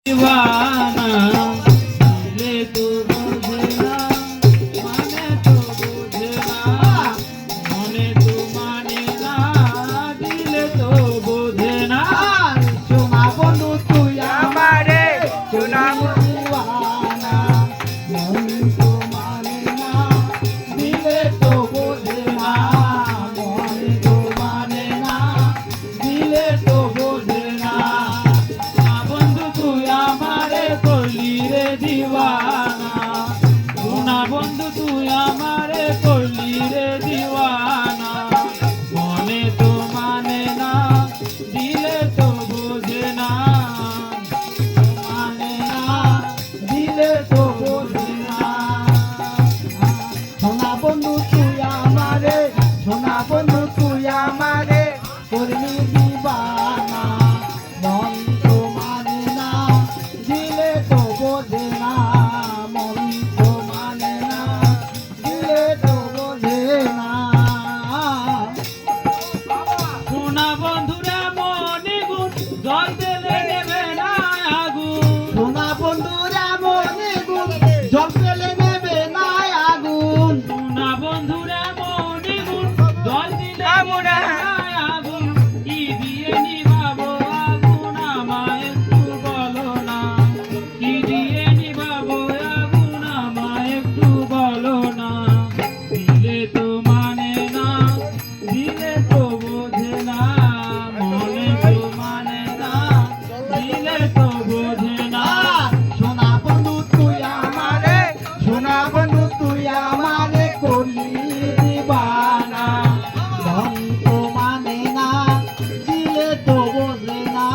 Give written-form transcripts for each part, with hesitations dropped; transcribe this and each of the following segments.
दीवाना दिले तो बुझना माने तो बुझना मने तो माने ना दिले तो बुझना সোনা বন্ধু তুই আমারে সোনা दीवाना মন তো মানে না দিলে তো বোঝে না মন তো মানে না দিলে তো বোঝে না বন্ধু তুই আমারে করলি রে দিওয়ানা সোনা বন্ধু তুই আমারে করলি রে দিওয়ানা মনে তো মানে না দিলে তো বোঝে না মানে না দিলে তো বোঝে না সোনা বন্ধু তুই আমারে সোনা বন্ধু তুই আমারে করলি দিবানা মন তো মানে না দিলে তো বোঝে না মন তো মানে না দিলে তো বোঝে না সোনা বন্ধুরা মনে গুণ জল দিলে নেবে না আগুন সোনা বন্ধুরা মনে গুণ জল পেলে নেবে না আগুন সোনা বন্ধুরা মনে গুণ জল দিলে আমরা নেবে না আগুন কি দিয়ে নিভাবো আগুন আমায় একটু বলো না কি দিয়ে নিভাবো আগুন আমায় একটু বলো না দিলে তো মানে না দিলে তো বোঝে না মনে তো মানে না দিলে তো বোঝে না সোনা বন্ধু তুই আমারে সোনা বন্ধু তুই আমারে করলি দিবানা মন তো মানে না দিলে তো বোঝে না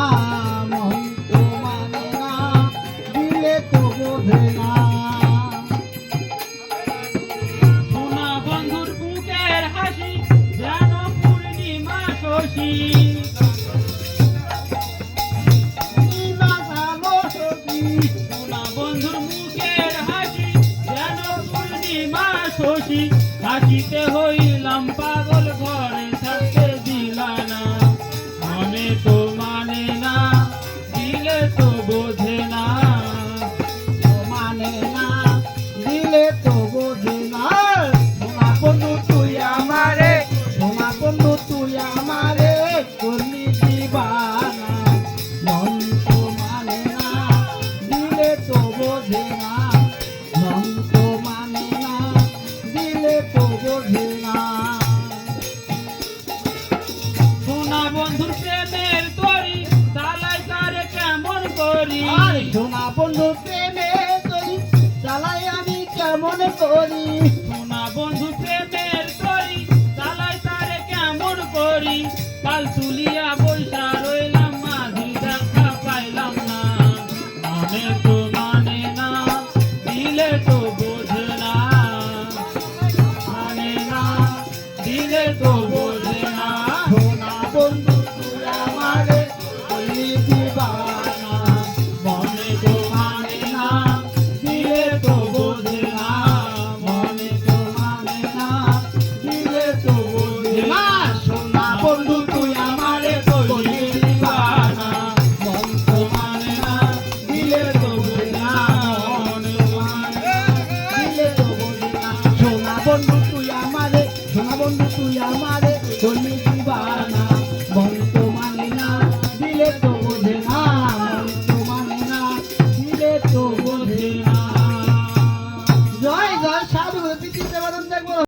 মন তো মানে না দিলে তো বোঝে না সোনা বন্ধুর বুকের হাসি যেন পূর্ণিমা শশী সোনা বন্ধুর মুখের হাসি যেন পূর্ণিমা শশী হাসিতে হইলাম পাগল ঘরে থাকতে দিলা না মনে তো মানে না দিলে তো বোঝে না মানে না দিলে তো বোঝে না সোনা বন্ধু তুই আমারে সোনা বন্ধু তুই আমারে করলি দিবানা মন তো মানে না দিলে তো বোঝে না মন তো মানে না দিলে তো বোঝে না সোনা বন্ধুর প্রেমের তরি তালাই তারে কেমন করি আর সোনা বন্ধু প্রেমে তুই চালাই আমি কেমন করি সোনা বন্ধু প্রেমের তরি তালাই তারে কেমন করি কাল তুলিয়া বৈশা রইলাম মাঝি দেখা পাইলাম না মনে তো মানে না দিলে তো বোঝে না মানে না দিলে তো বোঝে না সোনা বন্ধু তুই আমারে করলি দিবানা মনে তো মানে না দিলে তো বোঝে না মনে তো মানে না দিলে তো বোঝে না সোনা বন্ধু তুই আমারে করলি দিবানা মন তো মানে না দিলে তো বোঝে না মন তো মানে না দিলে তো বোঝে না সোনা বন্ধু তুই আমারে সোনা বন্ধু তুই আমারে করলি দিবানা মন তো মানে না দিলে তো বোঝে না মন তো মানে না দিলে তো বোঝে না জয় জয় সাধু পৃথিবীতে দেখবো